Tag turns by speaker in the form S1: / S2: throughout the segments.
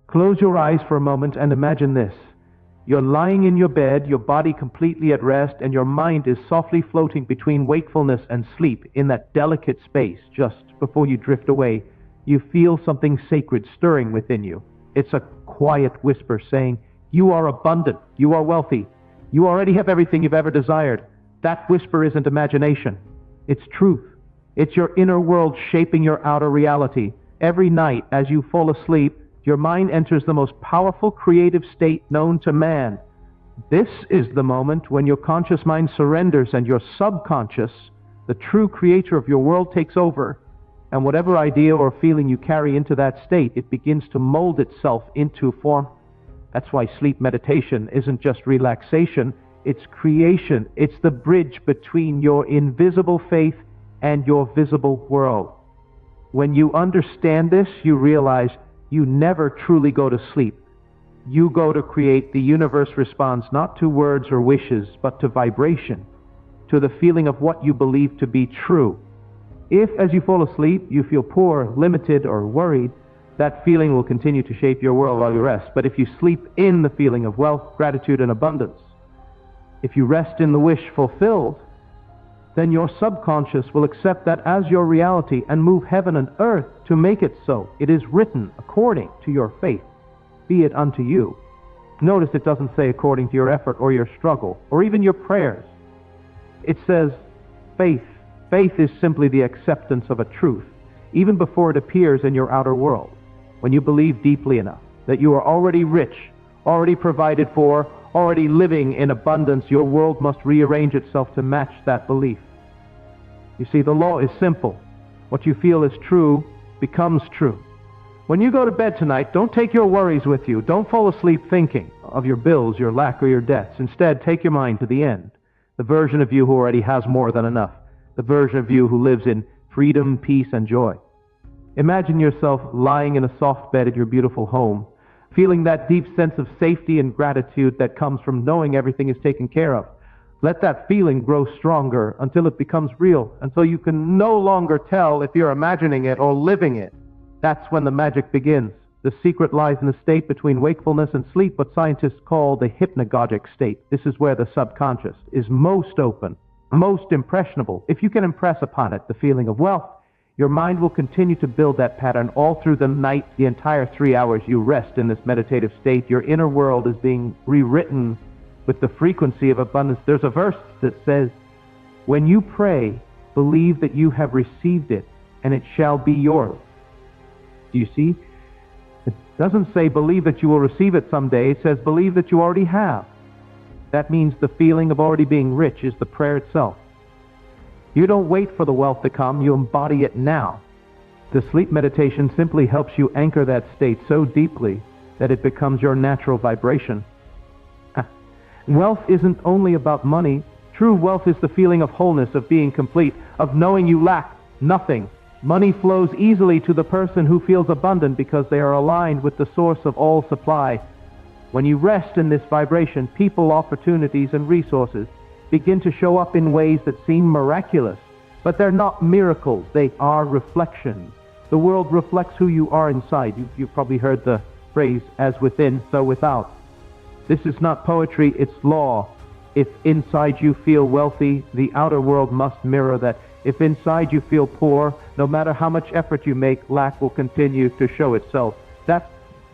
S1: Close your eyes for a moment and imagine this. You're lying in your bed, your body completely at rest, and your mind is softly floating between wakefulness and sleep in that delicate space just before you drift away. You feel something sacred stirring within you. It's a quiet whisper saying, "You are abundant, you are wealthy, you already have everything you've ever desired." That whisper isn't imagination. It's truth. It's your inner world shaping your outer reality. Every night as you fall asleep, your mind enters the most powerful creative state known to man. This is the moment when your conscious mind surrenders and your subconscious, the true creator of your world, takes over. And whatever idea or feeling you carry into that state, it begins to mold itself into form. That's why sleep meditation isn't just relaxation, it's creation. It's the bridge between your invisible faith and your visible world. When you understand this, you realize you never truly go to sleep. You go to create. The universe responds not to words or wishes, but to vibration, to the feeling of what you believe to be true. If, as you fall asleep, you feel poor, limited, or worried, that feeling will continue to shape your world while you rest. But if you sleep in the feeling of wealth, gratitude, and abundance, if you rest in the wish fulfilled, then your subconscious will accept that as your reality and move heaven and earth to make it so. It is written according to your faith. Be it unto you. Notice it doesn't say according to your effort or your struggle or even your prayers. It says faith. Faith is simply the acceptance of a truth, even before it appears in your outer world. When you believe deeply enough that you are already rich, already provided for, already living in abundance, your world must rearrange itself to match that belief. You see, the law is simple. What you feel is true becomes true. When you go to bed tonight, don't take your worries with you. Don't fall asleep thinking of your bills, your lack, or your debts. Instead, take your mind to the end. The version of you who already has more than enough. The version of you who lives in freedom, peace, and joy. Imagine yourself lying in a soft bed at your beautiful home, feeling that deep sense of safety and gratitude that comes from knowing everything is taken care of. Let that feeling grow stronger until it becomes real, until you can no longer tell if you're imagining it or living it. That's when the magic begins. The secret lies in the state between wakefulness and sleep, what scientists call the hypnagogic state. This is where the subconscious is most open, most impressionable. If you can impress upon it the feeling of wealth, your mind will continue to build that pattern all through the night. The entire 3 hours you rest in this meditative state, your inner world is being rewritten with the frequency of abundance. There's a verse that says, when you pray, believe that you have received it, and it shall be yours. Do you see? It doesn't say believe that you will receive it someday. It says believe that you already have. That means the feeling of already being rich is the prayer itself. You don't wait for the wealth to come, you embody it now. The sleep meditation simply helps you anchor that state so deeply that it becomes your natural vibration. Wealth isn't only about money. True wealth is the feeling of wholeness, of being complete, of knowing you lack nothing. Money flows easily to the person who feels abundant because they are aligned with the source of all supply. When you rest in this vibration, people, opportunities, and resources begin to show up in ways that seem miraculous. But they're not miracles, they are reflections. The world reflects who you are inside. You've probably heard the phrase, as within, so without. This is not poetry, it's law. If inside you feel wealthy, the outer world must mirror that. If inside you feel poor, no matter how much effort you make, lack will continue to show itself. That's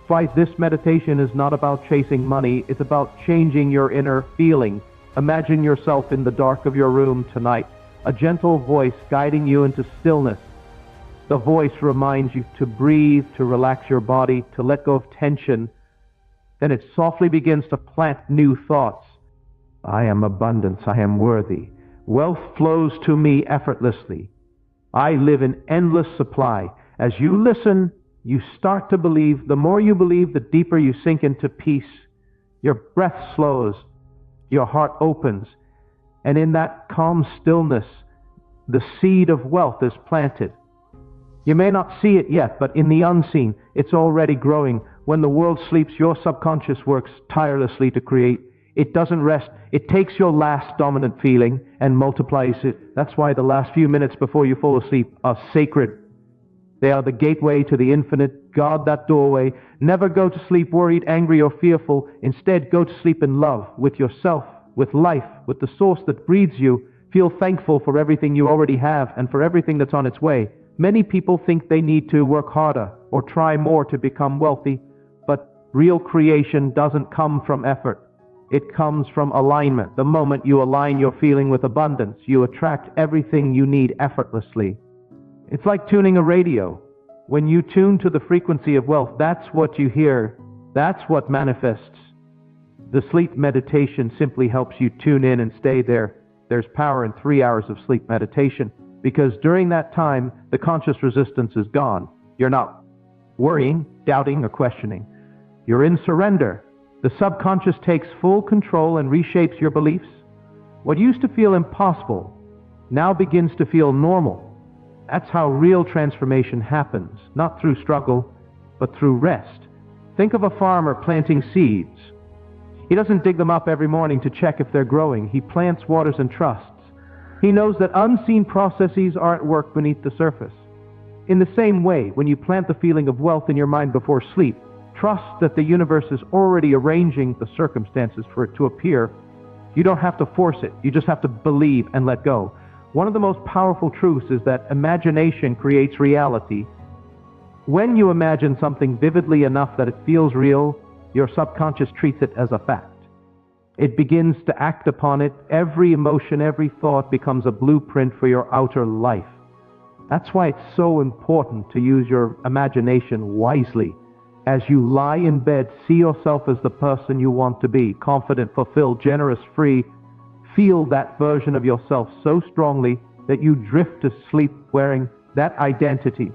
S1: why this meditation is not about chasing money, it's about changing your inner feeling. Imagine yourself in the dark of your room tonight, a gentle voice guiding you into stillness. The voice reminds you to breathe, to relax your body, to let go of tension. Then it softly begins to plant new thoughts. I am abundance, I am worthy. Wealth flows to me effortlessly. I live in endless supply. As you listen, you start to believe. The more you believe, the deeper you sink into peace. Your breath slows. Your heart opens, and in that calm stillness, the seed of wealth is planted. You may not see it yet, but in the unseen, it's already growing. When the world sleeps, your subconscious works tirelessly to create. It doesn't rest. It takes your last dominant feeling and multiplies it. That's why the last few minutes before you fall asleep are sacred. They are the gateway to the infinite, Guard that doorway. Never go to sleep worried, angry, or fearful. Instead, go to sleep in love with yourself, with life, with the source that breathes you. Feel thankful for everything you already have and for everything that's on its way. Many people think they need to work harder or try more to become wealthy, but real creation doesn't come from effort. It comes from alignment. The moment you align your feeling with abundance, you attract everything you need effortlessly. It's like tuning a radio. When you tune to the frequency of wealth, that's what you hear. That's what manifests. The sleep meditation simply helps you tune in and stay there. There's power in 3 hours of sleep meditation, because during that time, the conscious resistance is gone. You're not worrying, doubting, or questioning. You're in surrender. The subconscious takes full control and reshapes your beliefs. What used to feel impossible now begins to feel normal. That's how real transformation happens, not through struggle, but through rest. Think of a farmer planting seeds. He doesn't dig them up every morning to check if they're growing. He plants, waters, and trusts. He knows that unseen processes are at work beneath the surface. In the same way, when you plant the feeling of wealth in your mind before sleep, trust that the universe is already arranging the circumstances for it to appear. You don't have to force it. You just have to believe and let go. One of the most powerful truths is that imagination creates reality. When you imagine something vividly enough that it feels real, your subconscious treats it as a fact. It begins to act upon it. Every emotion, every thought becomes a blueprint for your outer life. That's why it's so important to use your imagination wisely. As you lie in bed, see yourself as the person you want to be, confident, fulfilled, generous, free. Feel that version of yourself so strongly that you drift to sleep wearing that identity.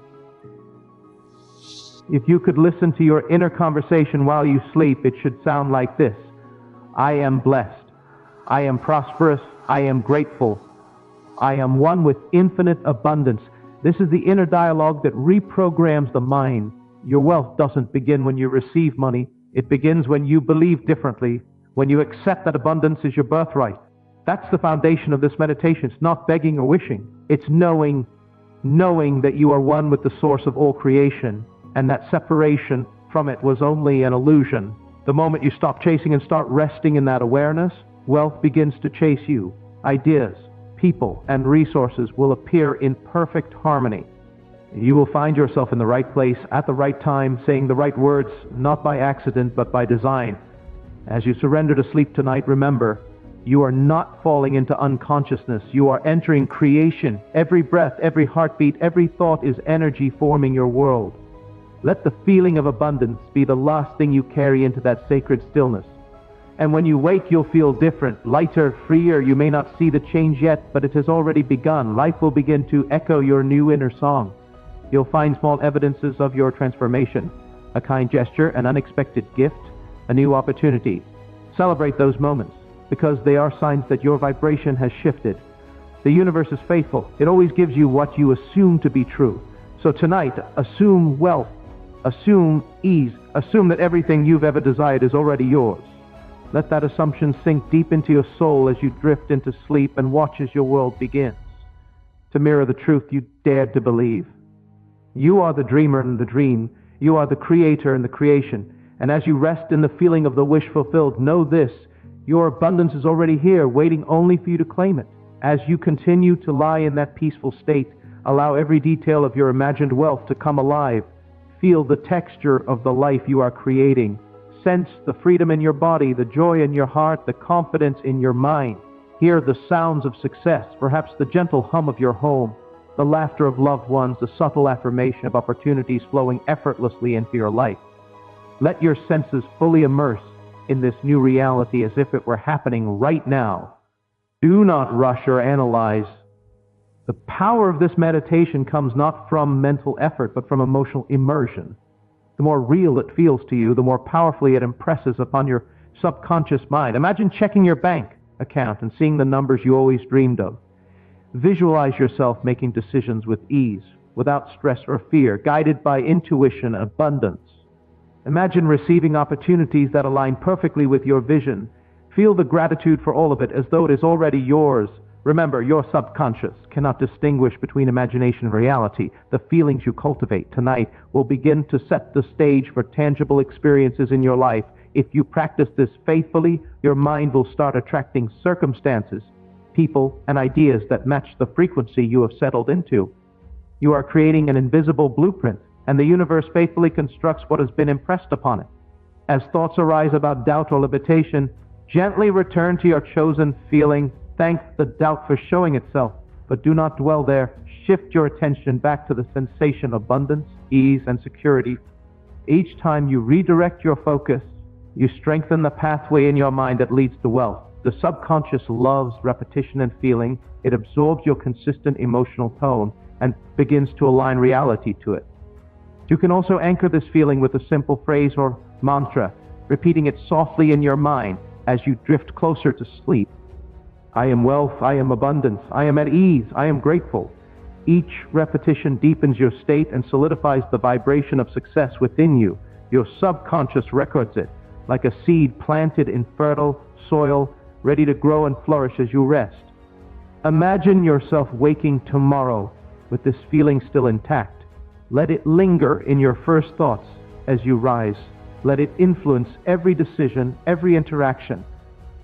S1: If you could listen to your inner conversation while you sleep, it should sound like this. I am blessed. I am prosperous. I am grateful. I am one with infinite abundance. This is the inner dialogue that reprograms the mind. Your wealth doesn't begin when you receive money. It begins when you believe differently, when you accept that abundance is your birthright. That's the foundation of this meditation. It's not begging or wishing. It's knowing that you are one with the source of all creation, and that separation from it was only an illusion. The moment you stop chasing and start resting in that awareness, wealth begins to chase you. Ideas, people, and resources will appear in perfect harmony. You will find yourself in the right place at the right time, saying the right words, not by accident, but by design. As you surrender to sleep tonight, remember, you are not falling into unconsciousness. You are entering creation. Every breath, every heartbeat, every thought is energy forming your world. Let the feeling of abundance be the last thing you carry into that sacred stillness. And when you wake, you'll feel different, lighter, freer. You may not see the change yet, but it has already begun. Life will begin to echo your new inner song. You'll find small evidences of your transformation, a kind gesture, an unexpected gift, a new opportunity. Celebrate those moments, because they are signs that your vibration has shifted. The universe is faithful. It always gives you what you assume to be true. So tonight, assume wealth, assume ease, assume that everything you've ever desired is already yours. Let that assumption sink deep into your soul as you drift into sleep and watch as your world begins to mirror the truth you dared to believe. You are the dreamer and the dream. You are the creator and the creation. And as you rest in the feeling of the wish fulfilled, know this: your abundance is already here, waiting only for you to claim it. As you continue to lie in that peaceful state, allow every detail of your imagined wealth to come alive. Feel the texture of the life you are creating. Sense the freedom in your body, the joy in your heart, the confidence in your mind. Hear the sounds of success, perhaps the gentle hum of your home, the laughter of loved ones, the subtle affirmation of opportunities flowing effortlessly into your life. Let your senses fully immerse in this new reality as if it were happening right now. Do not rush or analyze. The power of this meditation comes not from mental effort, but from emotional immersion. The more real it feels to you, the more powerfully it impresses upon your subconscious mind. Imagine checking your bank account and seeing the numbers you always dreamed of. Visualize yourself making decisions with ease, without stress or fear, guided by intuition and abundance. Imagine receiving opportunities that align perfectly with your vision. Feel the gratitude for all of it as though it is already yours. Remember, your subconscious cannot distinguish between imagination and reality. The feelings you cultivate tonight will begin to set the stage for tangible experiences in your life. If you practice this faithfully, your mind will start attracting circumstances, people, and ideas that match the frequency you have settled into. You are creating an invisible blueprint, and the universe faithfully constructs what has been impressed upon it. As thoughts arise about doubt or limitation, gently return to your chosen feeling. Thank the doubt for showing itself, but do not dwell there. Shift your attention back to the sensation of abundance, ease, and security. Each time you redirect your focus, you strengthen the pathway in your mind that leads to wealth. The subconscious loves repetition and feeling. It absorbs your consistent emotional tone and begins to align reality to it. You can also anchor this feeling with a simple phrase or mantra, repeating it softly in your mind as you drift closer to sleep. I am wealth, I am abundance, I am at ease, I am grateful. Each repetition deepens your state and solidifies the vibration of success within you. Your subconscious records it, like a seed planted in fertile soil, ready to grow and flourish as you rest. Imagine yourself waking tomorrow with this feeling still intact. Let it linger in your first thoughts as you rise. Let it influence every decision, every interaction.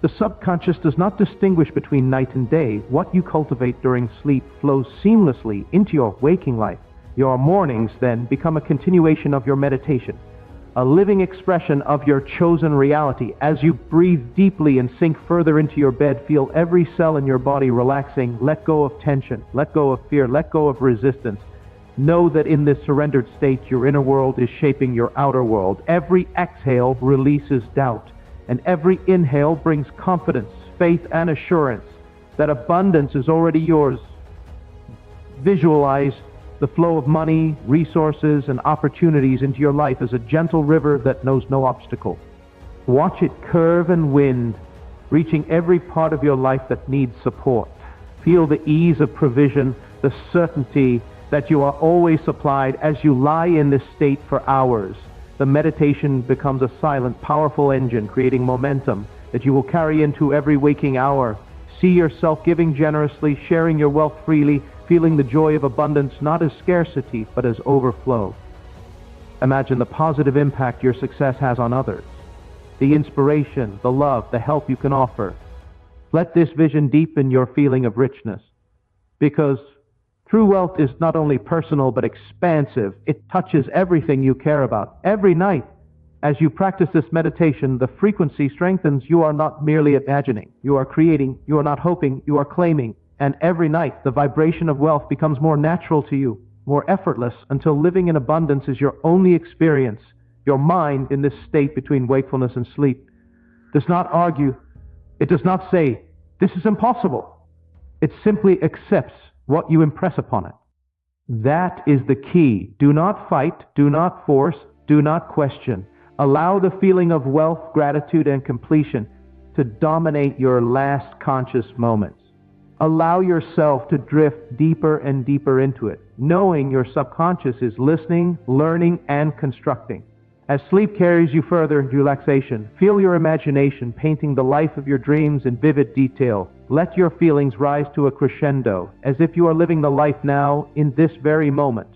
S1: The subconscious does not distinguish between night and day. What you cultivate during sleep flows seamlessly into your waking life. Your mornings then become a continuation of your meditation, a living expression of your chosen reality. As you breathe deeply and sink further into your bed, feel every cell in your body relaxing. Let go of tension, let go of fear, let go of resistance. Know that in this surrendered state, your inner world is shaping your outer world. Every exhale releases doubt, and every inhale brings confidence, faith, and assurance that abundance is already yours. Visualize the flow of money, resources, and opportunities into your life as a gentle river that knows no obstacle. Watch it curve and wind, reaching every part of your life that needs support. Feel the ease of provision, the certainty that you are always supplied. As you lie in this state for hours, the meditation becomes a silent, powerful engine, creating momentum that you will carry into every waking hour. See yourself giving generously, sharing your wealth freely, feeling the joy of abundance not as scarcity, but as overflow. Imagine the positive impact your success has on others, the inspiration, the love, the help you can offer. Let this vision deepen your feeling of richness, because true wealth is not only personal but expansive. It touches everything you care about. Every night, as you practice this meditation, the frequency strengthens. You are not merely imagining. You are creating. You are not hoping. You are claiming. And every night, the vibration of wealth becomes more natural to you, more effortless, until living in abundance is your only experience. Your mind, in this state between wakefulness and sleep, does not argue. It does not say, "This is impossible." It simply accepts what you impress upon it. That is the key. Do not fight, do not force, do not question. Allow the feeling of wealth, gratitude, and completion to dominate your last conscious moments. Allow yourself to drift deeper and deeper into it, knowing your subconscious is listening, learning, and constructing. As sleep carries you further into relaxation, feel your imagination painting the life of your dreams in vivid detail. Let your feelings rise to a crescendo, as if you are living the life now, in this very moment.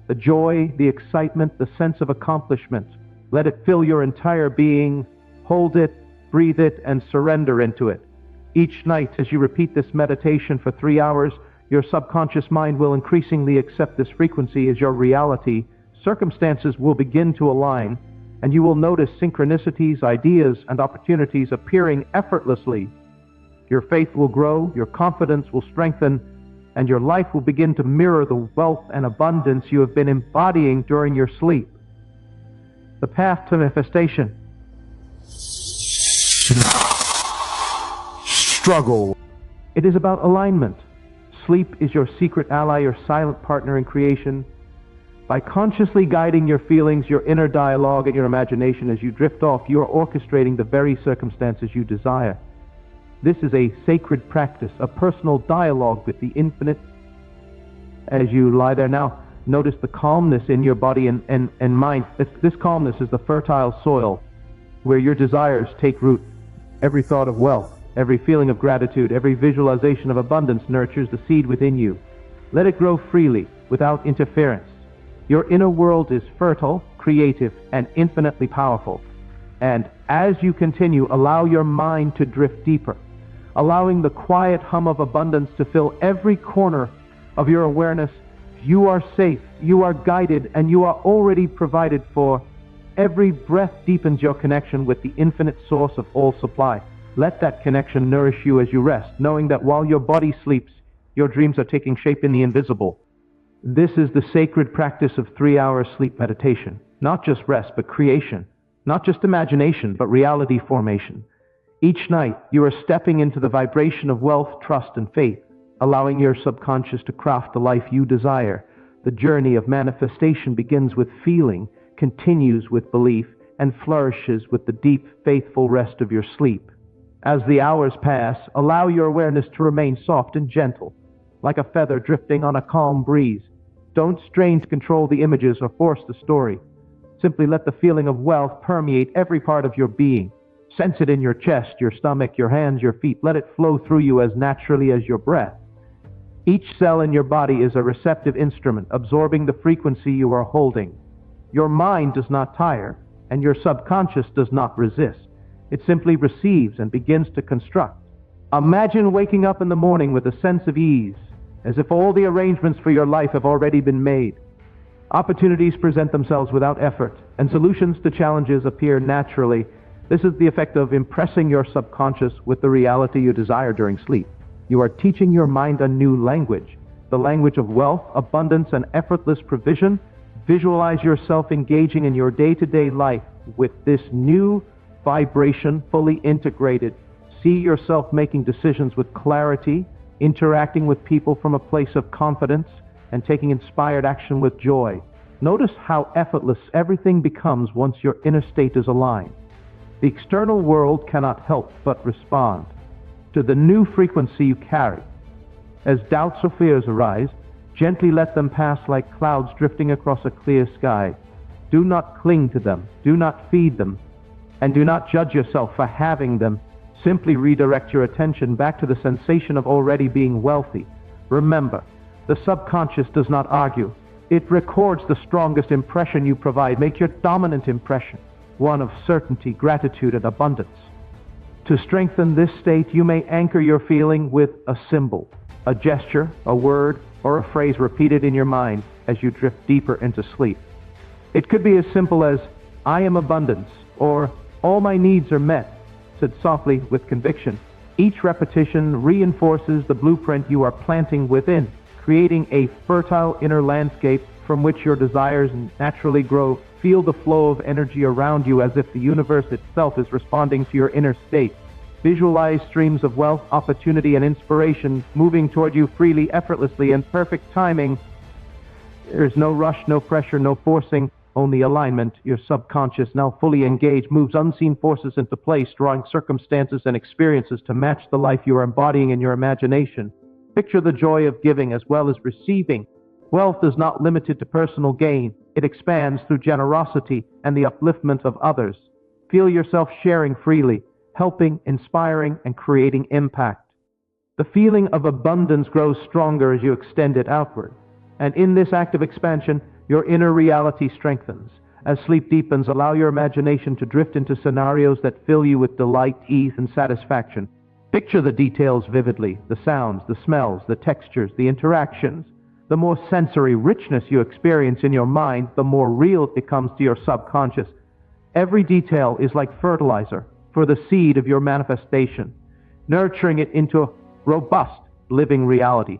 S1: The joy, the excitement, the sense of accomplishment. Let it fill your entire being. Hold it, breathe it, and surrender into it. Each night, as you repeat this meditation for 3 hours, your subconscious mind will increasingly accept this frequency as your reality. Circumstances will begin to align, and you will notice synchronicities, ideas, and opportunities appearing effortlessly. Your faith will grow, your confidence will strengthen, and your life will begin to mirror the wealth and abundance you have been embodying during your sleep. The path to manifestation. Struggle. It is about alignment. Sleep is your secret ally, your silent partner in creation. By consciously guiding your feelings, your inner dialogue, and your imagination as you drift off, you are orchestrating the very circumstances you desire. This is a sacred practice, a personal dialogue with the infinite. As you lie there now, notice the calmness in your body and mind. This calmness is the fertile soil where your desires take root. Every thought of wealth, Every feeling of gratitude, every visualization of abundance nurtures the seed within you. Let it grow freely, without interference. Your inner world is fertile, creative, and infinitely powerful. And as you continue, allow your mind to drift deeper, allowing the quiet hum of abundance to fill every corner of your awareness. You are safe, you are guided, and you are already provided for. Every breath deepens your connection with the infinite source of all supply. Let that connection nourish you as you rest, knowing that while your body sleeps, your dreams are taking shape in the invisible. This is the sacred practice of 3-hour sleep meditation. Not just rest, but creation. Not just imagination, but reality formation. Each night, you are stepping into the vibration of wealth, trust, and faith, allowing your subconscious to craft the life you desire. The journey of manifestation begins with feeling, continues with belief, and flourishes with the deep, faithful rest of your sleep. As the hours pass, allow your awareness to remain soft and gentle, like a feather drifting on a calm breeze. Don't strain to control the images or force the story. Simply let the feeling of wealth permeate every part of your being. Sense it in your chest, your stomach, your hands, your feet. Let it flow through you as naturally as your breath. Each cell in your body is a receptive instrument, absorbing the frequency you are holding. Your mind does not tire, and your subconscious does not resist. It simply receives and begins to construct. Imagine waking up in the morning with a sense of ease, as if all the arrangements for your life have already been made. Opportunities present themselves without effort, and solutions to challenges appear naturally. This is the effect of impressing your subconscious with the reality you desire during sleep. You are teaching your mind a new language, the language of wealth, abundance, and effortless provision. Visualize yourself engaging in your day-to-day life with this new vibration fully integrated. See yourself making decisions with clarity, interacting with people from a place of confidence, and taking inspired action with joy. Notice how effortless everything becomes once your inner state is aligned. The external world cannot help but respond to the new frequency you carry. As doubts or fears arise, gently let them pass like clouds drifting across a clear sky. Do not cling to them, do not feed them, and do not judge yourself for having them. Simply redirect your attention back to the sensation of already being wealthy. Remember, the subconscious does not argue. It records the strongest impression you provide. Make your dominant impression one of certainty, gratitude, and abundance. To strengthen this state, you may anchor your feeling with a symbol, a gesture, a word, or a phrase repeated in your mind as you drift deeper into sleep. It could be as simple as, "I am abundance," or "All my needs are met," said softly with conviction. Each repetition reinforces the blueprint you are planting within, creating a fertile inner landscape from which your desires naturally grow. Feel the flow of energy around you as if the universe itself is responding to your inner state. Visualize streams of wealth, opportunity, and inspiration moving toward you freely, effortlessly, in perfect timing. There is no rush, no pressure, no forcing, only alignment. Your subconscious, now fully engaged, moves unseen forces into place, drawing circumstances and experiences to match the life you are embodying in your imagination. Picture the joy of giving as well as receiving. Wealth is not limited to personal gain. It expands through generosity and the upliftment of others. Feel yourself sharing freely, helping, inspiring, and creating impact. The feeling of abundance grows stronger as you extend it outward. And in this act of expansion, your inner reality strengthens. As sleep deepens, allow your imagination to drift into scenarios that fill you with delight, ease, and satisfaction. Picture the details vividly, the sounds, the smells, the textures, the interactions. The more sensory richness you experience in your mind, the more real it becomes to your subconscious. Every detail is like fertilizer for the seed of your manifestation, nurturing it into a robust, living reality.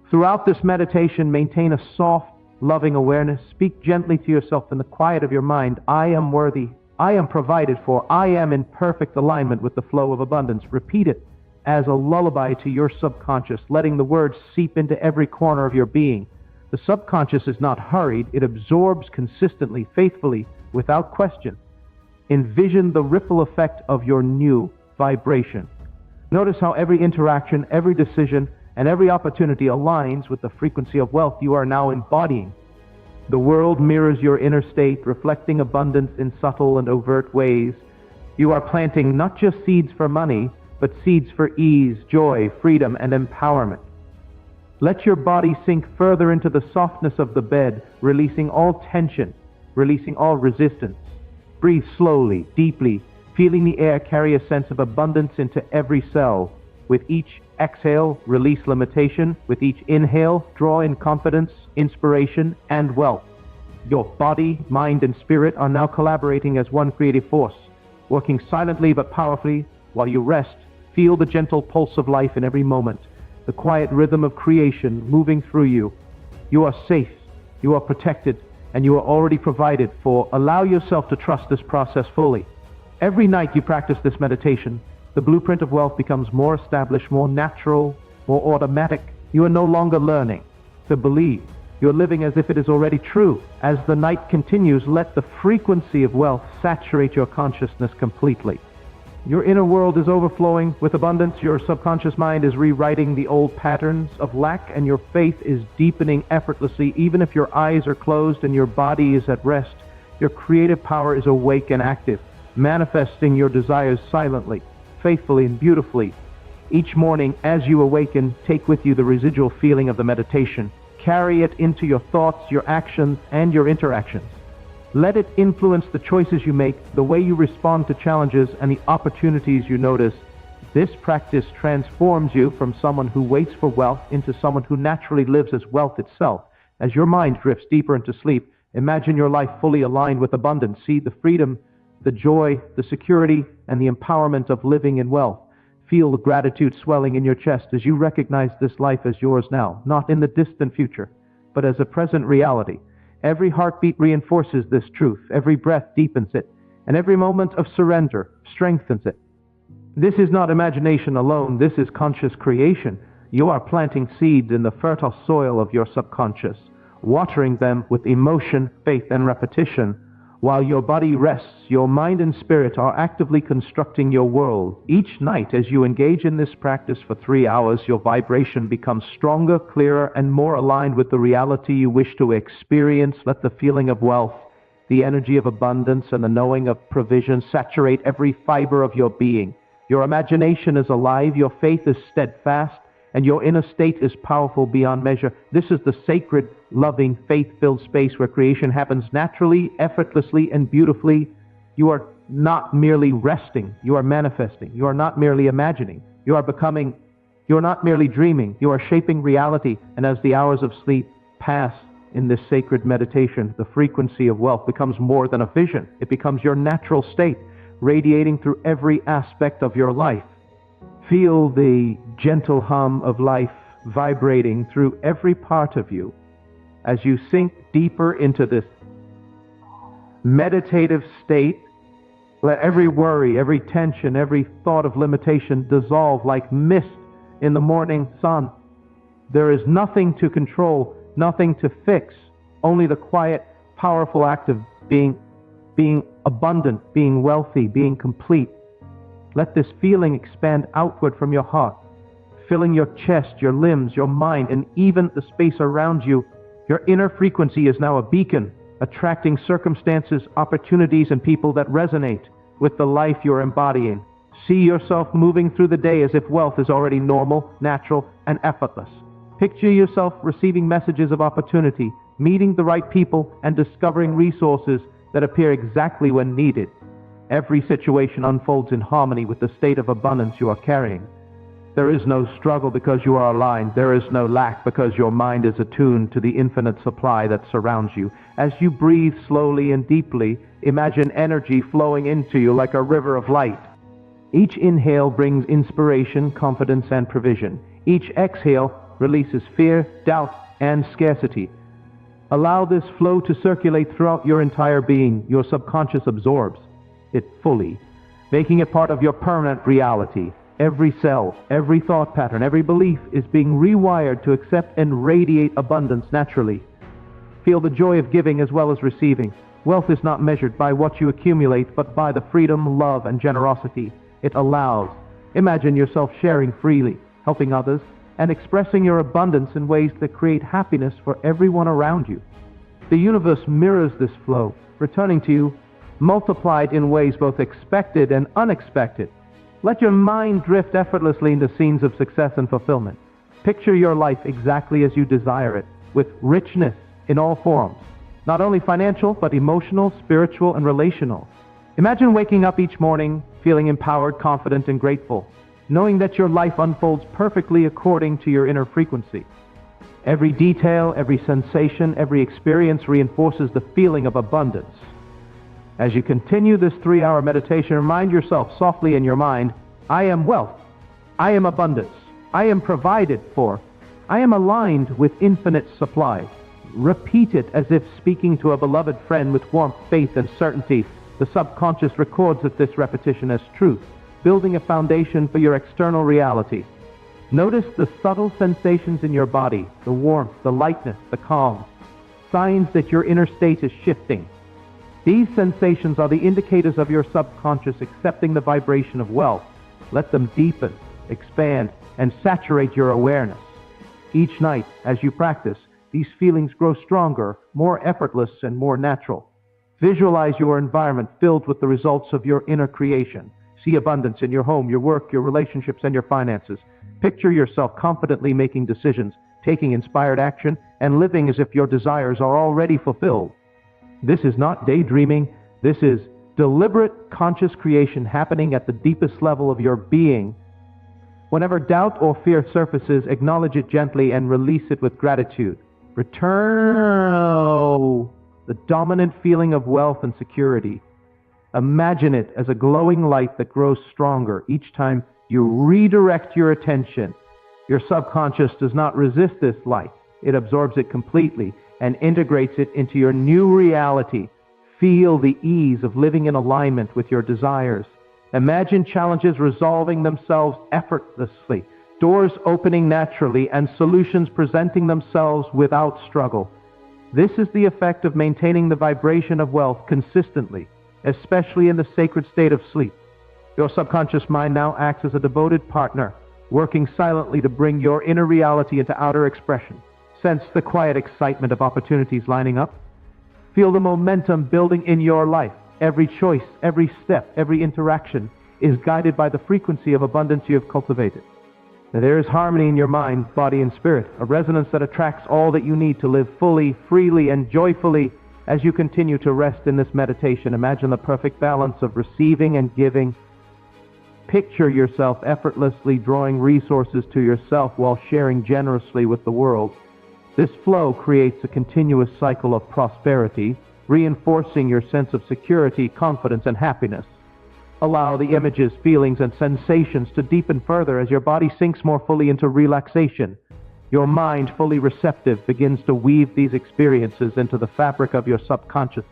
S1: Throughout this meditation, maintain a soft, loving awareness. Speak gently to yourself in the quiet of your mind. I am worthy. I am provided for. I am in perfect alignment with the flow of abundance. Repeat it as a lullaby to your subconscious, letting the words seep into every corner of your being. The subconscious is not hurried. It absorbs consistently, faithfully, without question. Envision the ripple effect of your new vibration. Notice how every interaction, every decision, and every opportunity aligns with the frequency of wealth you are now embodying. The world mirrors your inner state, reflecting abundance in subtle and overt ways. You are planting not just seeds for money, but seeds for ease, joy, freedom, and empowerment. Let your body sink further into the softness of the bed, releasing all tension, releasing all resistance. Breathe slowly, deeply, feeling the air carry a sense of abundance into every cell. With each exhale, release limitation. With each inhale, draw in confidence, inspiration, and wealth. Your body, mind, and spirit are now collaborating as one creative force, working silently but powerfully. While you rest, feel the gentle pulse of life in every moment, the quiet rhythm of creation moving through you. You are safe, you are protected, and you are already provided for. Allow yourself to trust this process fully. Every night you practice this meditation, the blueprint of wealth becomes more established, more natural, more automatic. You are no longer learning to believe. You are living as if it is already true. As the night continues, let the frequency of wealth saturate your consciousness completely. Your inner world is overflowing with abundance. Your subconscious mind is rewriting the old patterns of lack, and your faith is deepening effortlessly. Even if your eyes are closed and your body is at rest, your creative power is awake and active, manifesting your desires silently, faithfully, and beautifully. Each morning, as you awaken, take with you the residual feeling of the meditation. Carry it into your thoughts, your actions, and your interactions. Let it influence the choices you make, the way you respond to challenges, and the opportunities you notice. This practice transforms you from someone who waits for wealth into someone who naturally lives as wealth itself. As your mind drifts deeper into sleep, imagine your life fully aligned with abundance. See the freedom, the joy, the security, and the empowerment of living in wealth. Feel the gratitude swelling in your chest as you recognize this life as yours now, not in the distant future, but as a present reality. Every heartbeat reinforces this truth, every breath deepens it, and every moment of surrender strengthens it. This is not imagination alone, this is conscious creation. You are planting seeds in the fertile soil of your subconscious, watering them with emotion, faith, and repetition. While your body rests, your mind and spirit are actively constructing your world. Each night, as you engage in this practice for 3 hours, your vibration becomes stronger, clearer, and more aligned with the reality you wish to experience. Let the feeling of wealth, the energy of abundance, and the knowing of provision saturate every fiber of your being. Your imagination is alive, your faith is steadfast, and your inner state is powerful beyond measure. This is the sacred, loving, faith-filled space where creation happens naturally, effortlessly, and beautifully. You are not merely resting, you are manifesting. You are not merely imagining, you are becoming. You are not merely dreaming, you are shaping reality. And as the hours of sleep pass in this sacred meditation, the frequency of wealth becomes more than a vision. It becomes your natural state, radiating through every aspect of your life. Feel the gentle hum of life vibrating through every part of you as you sink deeper into this meditative state. Let every worry, every tension, every thought of limitation dissolve like mist in the morning sun. There is nothing to control, nothing to fix, only the quiet, powerful act of being abundant, being wealthy, being complete. Let this feeling expand outward from your heart, filling your chest, your limbs, your mind, and even the space around you. Your inner frequency is now a beacon, attracting circumstances, opportunities, and people that resonate with the life you're embodying. See yourself moving through the day as if wealth is already normal, natural, and effortless. Picture yourself receiving messages of opportunity, meeting the right people, and discovering resources that appear exactly when needed. Every situation unfolds in harmony with the state of abundance you are carrying. There is no struggle because you are aligned. There is no lack because your mind is attuned to the infinite supply that surrounds you. As you breathe slowly and deeply, imagine energy flowing into you like a river of light. Each inhale brings inspiration, confidence, and provision. Each exhale releases fear, doubt, and scarcity. Allow this flow to circulate throughout your entire being. Your subconscious absorbs it fully, making it part of your permanent reality. Every cell, every thought pattern, every belief is being rewired to accept and radiate abundance naturally. Feel the joy of giving as well as receiving. Wealth is not measured by what you accumulate, but by the freedom, love, and generosity it allows. Imagine yourself sharing freely, helping others, and expressing your abundance in ways that create happiness for everyone around you. The universe mirrors this flow, returning to you multiplied in ways both expected and unexpected. Let your mind drift effortlessly into scenes of success and fulfillment. Picture your life exactly as you desire it, with richness in all forms, not only financial, but emotional, spiritual, and relational. Imagine waking up each morning feeling empowered, confident, and grateful, knowing that your life unfolds perfectly according to your inner frequency. Every detail, every sensation, every experience reinforces the feeling of abundance. As you continue this 3-hour meditation, remind yourself softly in your mind, I am wealth, I am abundance, I am provided for, I am aligned with infinite supply. Repeat it as if speaking to a beloved friend with warmth, faith, and certainty. The subconscious records this repetition as truth, building a foundation for your external reality. Notice the subtle sensations in your body, the warmth, the lightness, the calm, signs that your inner state is shifting. These sensations are the indicators of your subconscious accepting the vibration of wealth. Let them deepen, expand, and saturate your awareness. Each night, as you practice, these feelings grow stronger, more effortless, and more natural. Visualize your environment filled with the results of your inner creation. See abundance in your home, your work, your relationships, and your finances. Picture yourself confidently making decisions, taking inspired action, and living as if your desires are already fulfilled. This is not daydreaming. This is deliberate, conscious creation happening at the deepest level of your being. Whenever doubt or fear surfaces, acknowledge it gently and release it with gratitude. Return the dominant feeling of wealth and security. Imagine it as a glowing light that grows stronger each time you redirect your attention. Your subconscious does not resist this light. It absorbs it completely and integrates it into your new reality. Feel the ease of living in alignment with your desires. Imagine challenges resolving themselves effortlessly, doors opening naturally, and solutions presenting themselves without struggle. This is the effect of maintaining the vibration of wealth consistently, especially in the sacred state of sleep. Your subconscious mind now acts as a devoted partner, working silently to bring your inner reality into outer expression. Sense the quiet excitement of opportunities lining up. Feel the momentum building in your life. Every choice, every step, every interaction is guided by the frequency of abundance you have cultivated. Now, there is harmony in your mind, body, and spirit, a resonance that attracts all that you need to live fully, freely, and joyfully. As you continue to rest in this meditation, imagine the perfect balance of receiving and giving. Picture yourself effortlessly drawing resources to yourself while sharing generously with the world. This flow creates a continuous cycle of prosperity, reinforcing your sense of security, confidence, and happiness. Allow the images, feelings, and sensations to deepen further as your body sinks more fully into relaxation. Your mind, fully receptive, begins to weave these experiences into the fabric of your subconscious.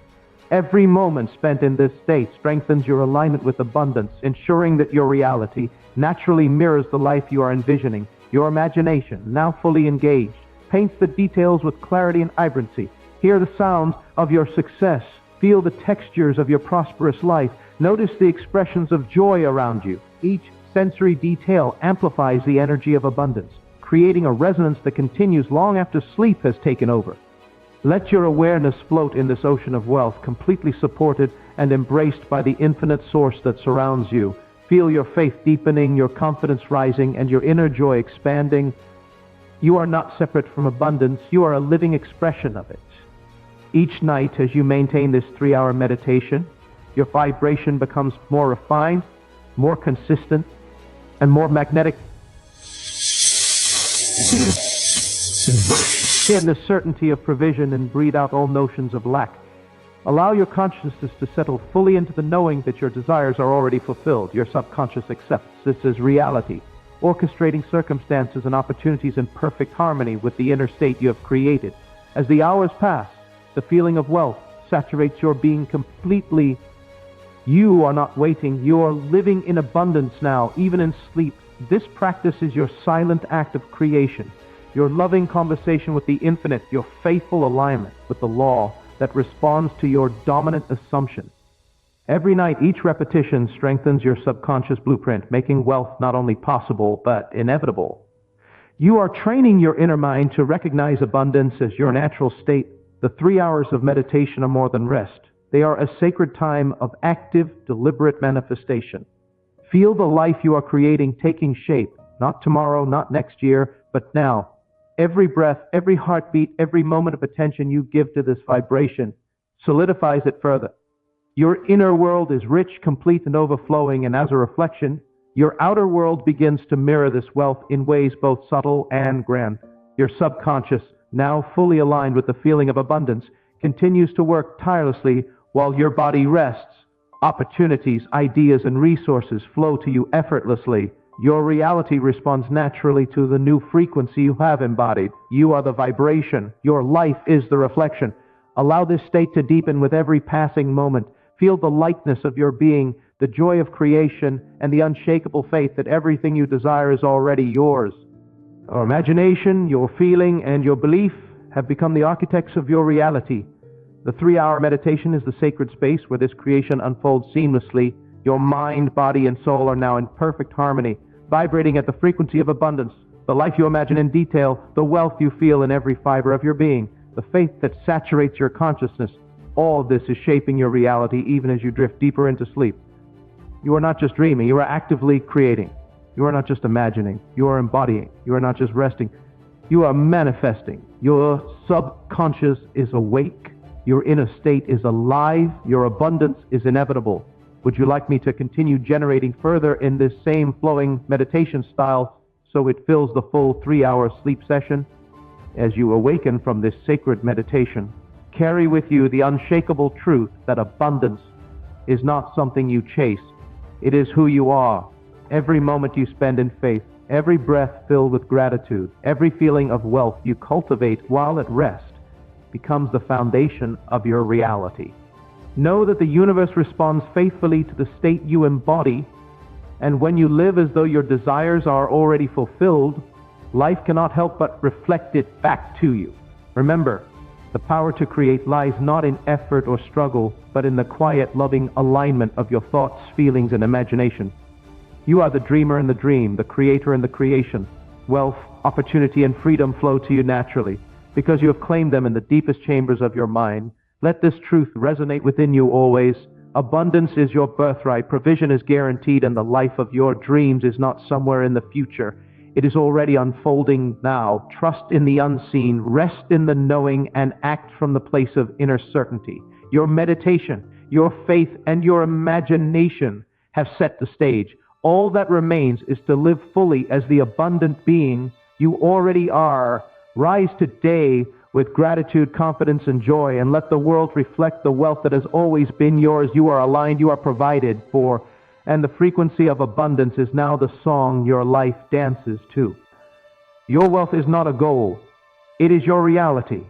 S1: Every moment spent in this state strengthens your alignment with abundance, ensuring that your reality naturally mirrors the life you are envisioning. Your imagination, now fully engaged, paints the details with clarity and vibrancy. Hear the sounds of your success. Feel the textures of your prosperous life. Notice the expressions of joy around you. Each sensory detail amplifies the energy of abundance, creating a resonance that continues long after sleep has taken over. Let your awareness float in this ocean of wealth, completely supported and embraced by the infinite source that surrounds you. Feel your faith deepening, your confidence rising, and your inner joy expanding. You are not separate from abundance. You are a living expression of it. Each night, as you maintain this 3-hour meditation, your vibration becomes more refined, more consistent, and more magnetic. In the certainty of provision and breathe out all notions of lack. Allow your consciousness to settle fully into the knowing that your desires are already fulfilled. Your subconscious accepts this as reality, orchestrating circumstances and opportunities in perfect harmony with the inner state you have created. As the hours pass, the feeling of wealth saturates your being completely. You are not waiting. You are living in abundance now, even in sleep. This practice is your silent act of creation, your loving conversation with the infinite, your faithful alignment with the law that responds to your dominant assumption. Every night, each repetition strengthens your subconscious blueprint, making wealth not only possible, but inevitable. You are training your inner mind to recognize abundance as your natural state. The 3 hours of meditation are more than rest. They are a sacred time of active, deliberate manifestation. Feel the life you are creating taking shape, not tomorrow, not next year, but now. Every breath, every heartbeat, every moment of attention you give to this vibration solidifies it further. Your inner world is rich, complete, and overflowing, and as a reflection, your outer world begins to mirror this wealth in ways both subtle and grand. Your subconscious, now fully aligned with the feeling of abundance, continues to work tirelessly while your body rests. Opportunities, ideas, and resources flow to you effortlessly. Your reality responds naturally to the new frequency you have embodied. You are the vibration. Your life is the reflection. Allow this state to deepen with every passing moment. Feel the lightness of your being, the joy of creation, and the unshakable faith that everything you desire is already yours. Your imagination, your feeling, and your belief have become the architects of your reality. The 3-hour meditation is the sacred space where this creation unfolds seamlessly. Your mind, body, and soul are now in perfect harmony, vibrating at the frequency of abundance. The life you imagine in detail, the wealth you feel in every fiber of your being, the faith that saturates your consciousness. All of this is shaping your reality even as you drift deeper into sleep. You are not just dreaming, you are actively creating. You are not just imagining, you are embodying. You are not just resting, you are manifesting. Your subconscious is awake. Your inner state is alive. Your abundance is inevitable. Would you like me to continue generating further in this same flowing meditation style so it fills the full 3-hour sleep session? As you awaken from this sacred meditation, carry with you the unshakable truth that abundance is not something you chase. It is who you are. Every moment you spend in faith, every breath filled with gratitude, every feeling of wealth you cultivate while at rest becomes the foundation of your reality. Know that the universe responds faithfully to the state you embody, and when you live as though your desires are already fulfilled, life cannot help but reflect it back to you. Remember, the power to create lies not in effort or struggle, but in the quiet, loving alignment of your thoughts, feelings, and imagination. You are the dreamer in the dream, the creator in the creation. Wealth, opportunity, and freedom flow to you naturally, because you have claimed them in the deepest chambers of your mind. Let this truth resonate within you always. Abundance is your birthright, provision is guaranteed, and the life of your dreams is not somewhere in the future. It is already unfolding now. Trust in the unseen, rest in the knowing, and act from the place of inner certainty. Your meditation, your faith, and your imagination have set the stage. All that remains is to live fully as the abundant being you already are. Rise today with gratitude, confidence, and joy, and let the world reflect the wealth that has always been yours. You are aligned, you are provided for, and the frequency of abundance is now the song your life dances to. Your wealth is not a goal, it is your reality.